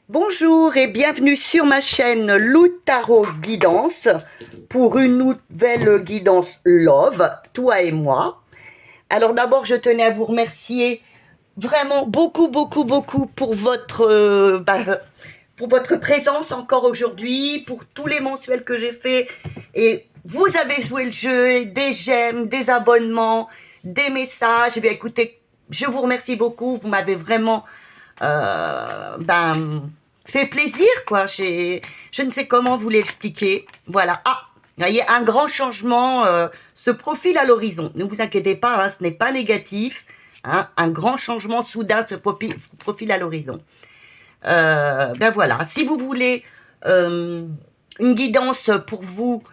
Bonjour et bienvenue sur ma chaîne Lou Tarot Guidance pour une nouvelle guidance Love, toi et moi. Alors d'abord, je tenais à vous remercier vraiment beaucoup pour votre présence encore aujourd'hui, pour tous les mensuels que j'ai fait. Et vous avez joué le jeu, des j'aime, des abonnements, des messages. Eh bien écoutez, je vous remercie beaucoup, vous m'avez vraiment fait plaisir, quoi. Je ne sais comment vous l'expliquer. Voilà. Ah, vous voyez, un grand changement se profile à l'horizon. Ne vous inquiétez pas, hein, ce n'est pas négatif. Hein, un grand changement soudain se profile à l'horizon. Ben voilà. Si vous voulez une guidance pour vous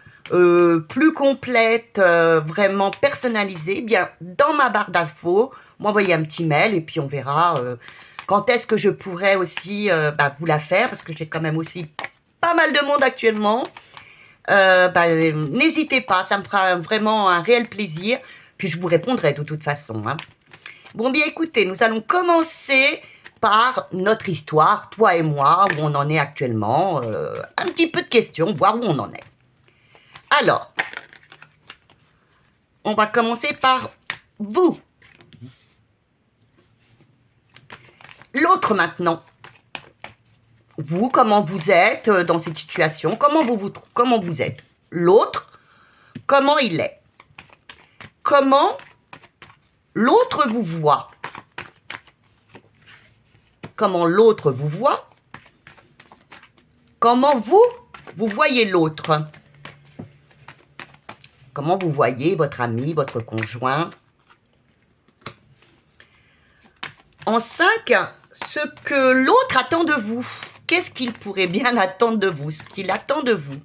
plus complète, vraiment personnalisée, bien dans ma barre d'infos, m'envoyez un petit mail et puis on verra quand est-ce que je pourrais aussi vous la faire, parce que j'ai quand même aussi pas mal de monde actuellement. N'hésitez pas, ça me fera vraiment un réel plaisir, puis je vous répondrai de toute façon. Hein. Bon, bien écoutez, nous allons commencer par notre histoire, toi et moi, où on en est actuellement, un petit peu de questions, voir où on en est. Alors, on va commencer par vous. L'autre maintenant. Vous, comment vous êtes dans cette situation? Comment vous êtes? L'autre, comment il est? Comment l'autre vous voit? Comment l'autre vous voit? Comment vous voyez l'autre? Comment vous voyez votre ami, votre conjoint? En 5, ce que l'autre attend de vous. Qu'est-ce qu'il pourrait bien attendre de vous? Ce qu'il attend de vous.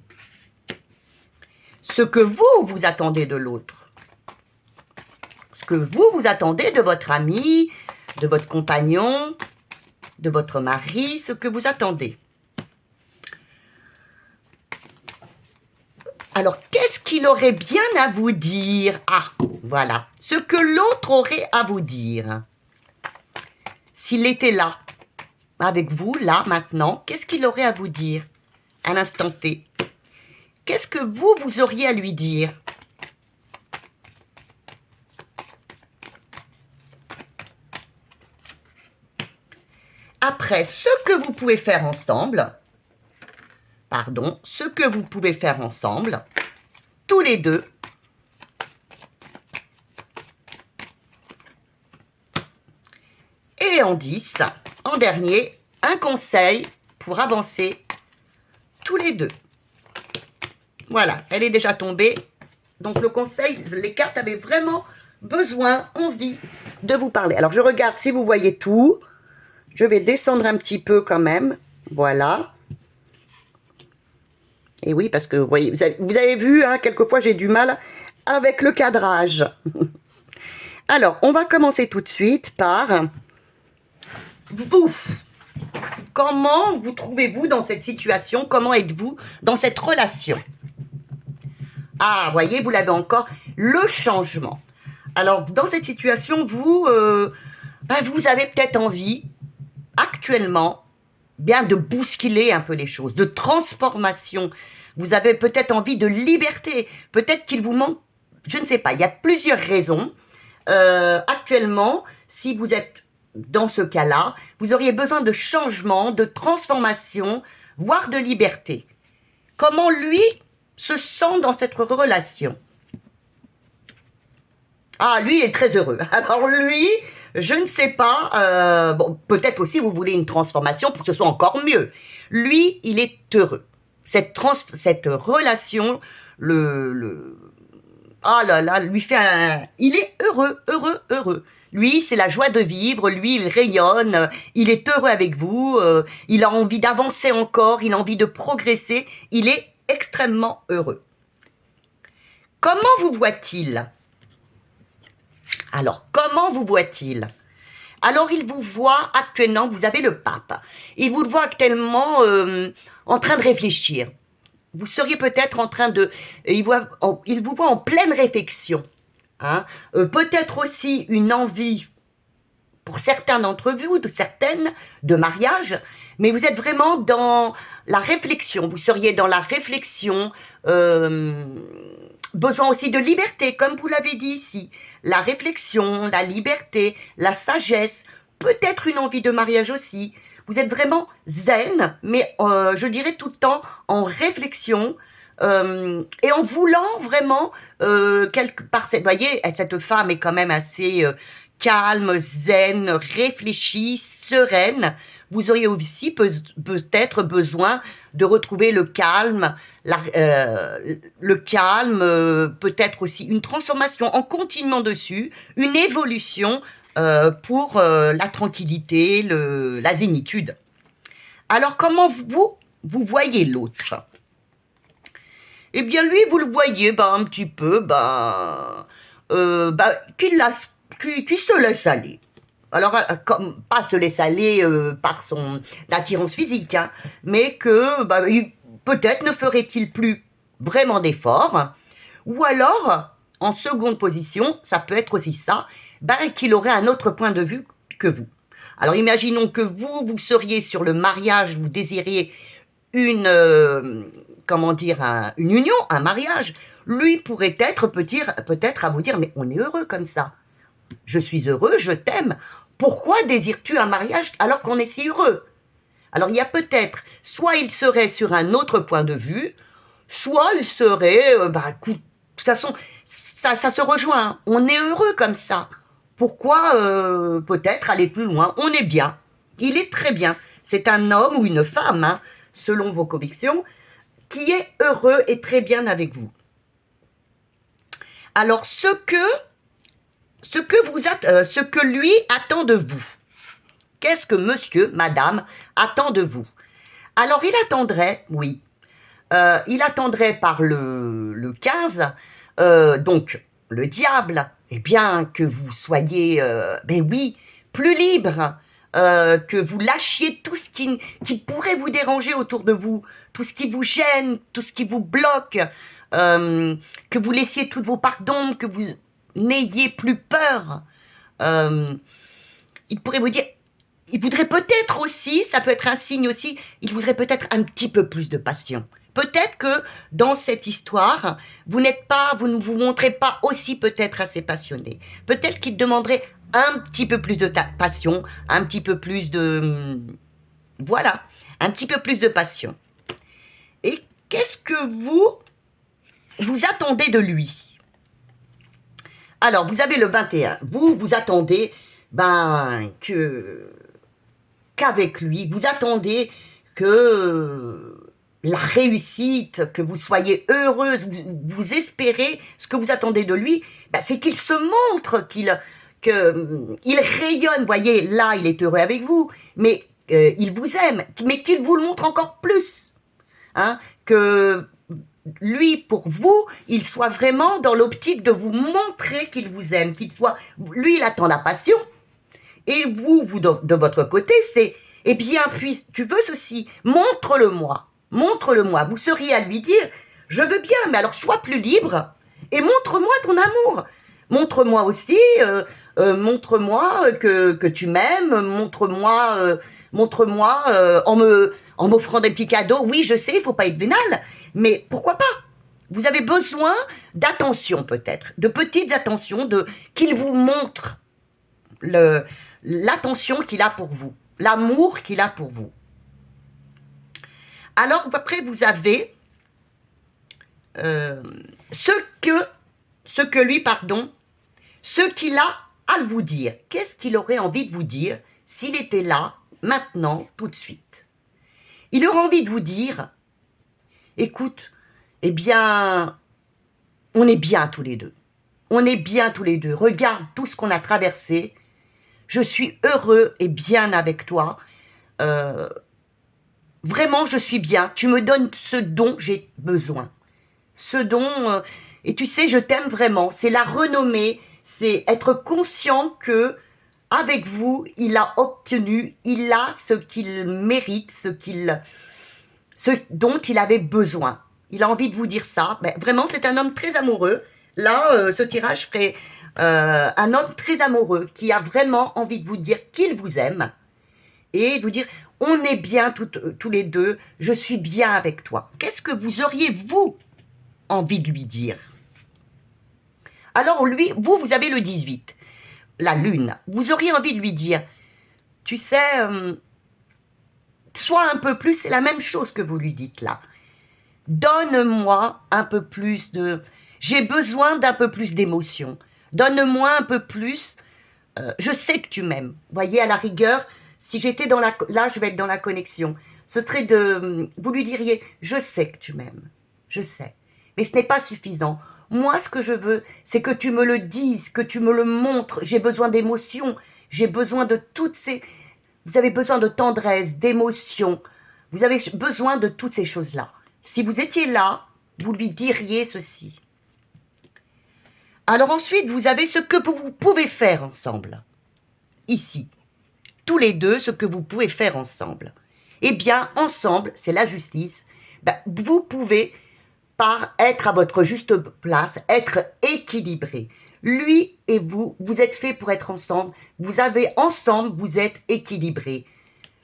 Ce que vous attendez de l'autre. Ce que vous attendez de votre ami, de votre compagnon, de votre mari, ce que vous attendez. Alors, qu'est-ce qu'il aurait bien à vous dire? Ah, voilà. Ce que l'autre aurait à vous dire. S'il était là, avec vous, là, maintenant, qu'est-ce qu'il aurait à vous dire à l'instant T? Qu'est-ce que vous auriez à lui dire? Après, ce que vous pouvez faire ensemble, tous les deux, et en 10, en dernier, un conseil pour avancer tous les deux. Voilà, elle est déjà tombée. Donc le conseil, les cartes avaient vraiment besoin, envie de vous parler. Alors je regarde si vous voyez tout. Je vais descendre un petit peu quand même. Voilà. Et oui, parce que vous voyez, vous avez vu, hein, quelquefois j'ai du mal avec le cadrage. Alors, on va commencer tout de suite par vous. Comment vous trouvez-vous dans cette situation? Comment êtes-vous dans cette relation? Ah, voyez, vous l'avez encore, le changement. Alors, dans cette situation, vous avez peut-être envie, actuellement, bien de bousculer un peu les choses, de transformation. Vous avez peut-être envie de liberté. Peut-être qu'il vous manque, je ne sais pas, il y a plusieurs raisons. Actuellement, si vous êtes dans ce cas-là, vous auriez besoin de changement, de transformation, voire de liberté. Comment lui se sent dans cette relation? Ah, lui, il est très heureux. Alors lui, je ne sais pas, bon, peut-être aussi vous voulez une transformation pour que ce soit encore mieux. Lui, il est heureux. Cette relation, ah là là, lui fait un... Il est heureux. Lui, c'est la joie de vivre, lui, il rayonne, il est heureux avec vous, il a envie d'avancer encore, il a envie de progresser, il est extrêmement heureux. Comment vous voit-il? Alors, comment vous voit-il? Alors, il vous voit actuellement, vous avez le pape, il vous voit actuellement en train de réfléchir. Vous seriez peut-être en train de... Il vous voit en pleine réflexion. Hein? Peut-être aussi une envie pour certains d'entre vous, de mariage, mais vous êtes vraiment dans la réflexion. Vous seriez dans la réflexion, besoin aussi de liberté, comme vous l'avez dit ici. La réflexion, la liberté, la sagesse, peut-être une envie de mariage aussi. Vous êtes vraiment zen, mais je dirais tout le temps en réflexion, et en voulant vraiment, quelque part, vous voyez, cette femme est quand même assez calme, zen, réfléchie, sereine. Vous auriez aussi peut-être besoin de retrouver le calme, peut-être aussi une transformation en continuant dessus, une évolution pour la tranquillité, la zénitude. Alors comment vous voyez l'autre? Eh bien lui, vous le voyez un petit peu, qu'il se laisse aller. Alors, comme, pas se laisse aller par son attirance physique, hein, mais que peut-être ne ferait-il plus vraiment d'efforts, ou alors, en seconde position, ça peut être aussi ça, qu'il aurait un autre point de vue que vous. Alors, imaginons que vous seriez sur le mariage, vous désiriez une union, un mariage. Lui pourrait être peut-être à vous dire, mais on est heureux comme ça. Je suis heureux, je t'aime. Pourquoi désires-tu un mariage alors qu'on est si heureux? Alors il y a peut-être, soit il serait sur un autre point de vue, soit il serait, écoute, de toute façon, ça se rejoint. Hein. On est heureux comme ça. Pourquoi peut-être aller plus loin? On est bien. Il est très bien. C'est un homme ou une femme, hein, selon vos convictions, qui est heureux et très bien avec vous. Alors ce que lui attend de vous. Qu'est-ce que monsieur, madame attend de vous? Alors il attendrait, oui, il attendrait par le 15, donc le diable, eh bien que vous soyez, plus libre, que vous lâchiez tout ce qui pourrait vous déranger autour de vous, tout ce qui vous gêne, tout ce qui vous bloque, que vous laissiez toutes vos parts d'ombre, que vous n'ayez plus peur. Il pourrait vous dire, il voudrait peut-être aussi, ça peut être un signe aussi, il voudrait peut-être un petit peu plus de passion. Peut-être que dans cette histoire, vous ne vous montrez pas aussi peut-être assez passionné. Peut-être qu'il demanderait un petit peu plus de passion, un petit peu plus de... Voilà, un petit peu plus de passion. Et qu'est-ce que vous attendez de lui? Alors, vous avez le 21. Vous attendez qu'avec lui, vous attendez que la réussite, que vous soyez heureuse, vous espérez, ce que vous attendez de lui, c'est qu'il se montre, qu'il rayonne. Vous voyez, là, il est heureux avec vous, mais il vous aime, mais qu'il vous le montre encore plus. Hein, que lui, pour vous, il soit vraiment dans l'optique de vous montrer qu'il vous aime, lui, il attend la passion, et vous de votre côté, c'est, eh bien, puis, tu veux ceci, montre-le-moi, vous seriez à lui dire, je veux bien, mais alors sois plus libre, et montre-moi ton amour, montre-moi aussi, montre-moi que tu m'aimes, montre-moi en m'offrant des petits cadeaux. Oui, je sais, il faut pas être vénal, mais pourquoi pas? Vous avez besoin d'attention peut-être, de petites attentions, qu'il vous montre l'attention qu'il a pour vous, l'amour qu'il a pour vous. Alors après, vous avez ce qu'il a à vous dire. Qu'est-ce qu'il aurait envie de vous dire s'il était là, maintenant, tout de suite? Il aurait envie de vous dire, écoute, eh bien, on est bien tous les deux. On est bien tous les deux. Regarde tout ce qu'on a traversé. Je suis heureux et bien avec toi. Vraiment, je suis bien. Tu me donnes ce dont j'ai besoin. Ce dont... et tu sais, je t'aime vraiment. C'est la renommée. C'est être conscient que avec vous, il a obtenu, il a ce qu'il mérite, ce dont il avait besoin. Il a envie de vous dire ça. Mais vraiment, c'est un homme très amoureux. Là, ce tirage ferait un homme très amoureux qui a vraiment envie de vous dire qu'il vous aime et de vous dire on est bien tous les deux, je suis bien avec toi. Qu'est-ce que vous auriez, vous, envie de lui dire? Alors lui, vous avez le 18, la lune. Vous auriez envie de lui dire, tu sais, sois un peu plus, c'est la même chose que vous lui dites là. Donne-moi un peu plus de... J'ai besoin d'un peu plus d'émotion. Donne-moi un peu plus... je sais que tu m'aimes. Voyez, à la rigueur, si j'étais dans la... Là, je vais être dans la connexion. Ce serait de... Vous lui diriez, je sais que tu m'aimes. Je sais. Mais ce n'est pas suffisant. Moi, ce que je veux, c'est que tu me le dises, que tu me le montres. J'ai besoin d'émotion. J'ai besoin de toutes ces... Vous avez besoin de tendresse, d'émotion. Vous avez besoin de toutes ces choses-là. Si vous étiez là, vous lui diriez ceci. Alors ensuite, vous avez ce que vous pouvez faire ensemble. Ici. Tous les deux, ce que vous pouvez faire ensemble. Eh bien, ensemble, c'est la justice. Ben, vous pouvez, par être à votre juste place, être équilibré. Lui et vous, vous êtes faits pour être ensemble. Vous avez ensemble, vous êtes équilibrés.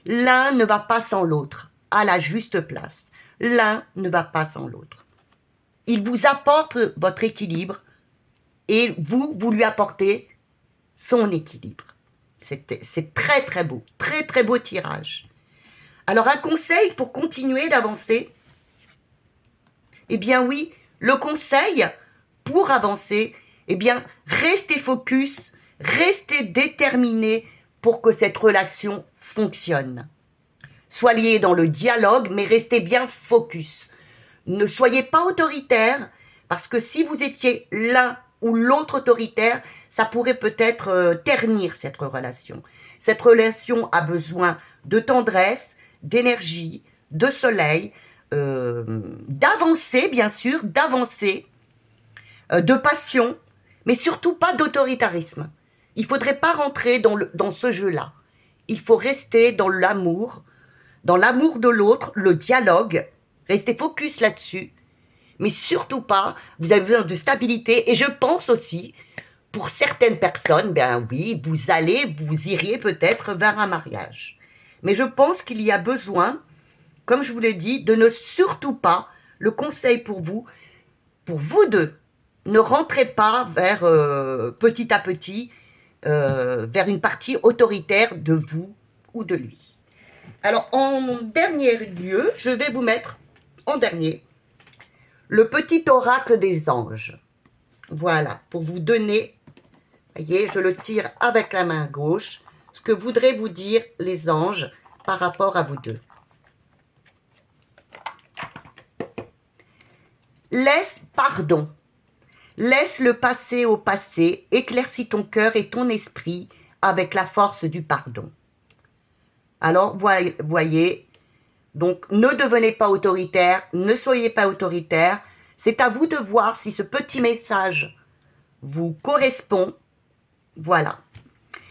L'un ne va pas sans l'autre, à la juste place. L'un ne va pas sans l'autre. Il vous apporte votre équilibre et vous lui apportez son équilibre. C'est très très beau, très très beau tirage. Alors un conseil pour continuer d'avancer, eh bien oui, le conseil pour avancer, eh bien restez focus, restez déterminé pour que cette relation fonctionne. Soyez dans le dialogue, mais restez bien focus. Ne soyez pas autoritaire, parce que si vous étiez l'un ou l'autre autoritaire, ça pourrait peut-être ternir cette relation. Cette relation a besoin de tendresse, d'énergie, de soleil, d'avancer, bien sûr, d'avancer, de passion, mais surtout pas d'autoritarisme. Il ne faudrait pas rentrer dans ce jeu-là. Il faut rester dans l'amour de l'autre, le dialogue, restez focus là-dessus, mais surtout pas, vous avez besoin de stabilité, et je pense aussi, pour certaines personnes, ben oui, vous iriez peut-être vers un mariage. Mais je pense qu'il y a besoin, comme je vous l'ai dit, de ne surtout pas, le conseil pour vous deux, ne rentrez pas vers, petit à petit, vers une partie autoritaire de vous ou de lui. Alors, en dernier lieu, je vais vous mettre, en dernier, le petit oracle des anges. Voilà, pour vous donner, voyez, je le tire avec la main gauche, ce que voudraient vous dire les anges par rapport à vous deux. Laisse pardon. Laisse le passé au passé, éclaircis ton cœur et ton esprit avec la force du pardon. Alors, voyez, donc ne devenez pas autoritaire, ne soyez pas autoritaire. C'est à vous de voir si ce petit message vous correspond. Voilà.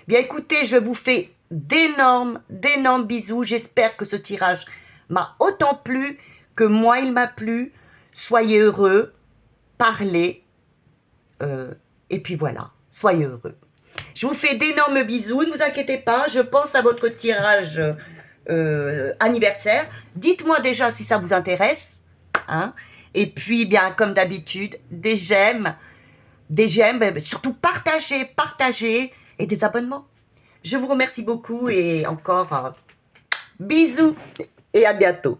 Bien écoutez, je vous fais d'énormes bisous. J'espère que ce tirage m'a autant plu que moi il m'a plu. Soyez heureux, parlez, et puis voilà, soyez heureux. Je vous fais d'énormes bisous, ne vous inquiétez pas, je pense à votre tirage anniversaire. Dites-moi déjà si ça vous intéresse, hein. Et puis, bien, comme d'habitude, des j'aime, surtout partagez, et des abonnements. Je vous remercie beaucoup et encore bisous et à bientôt.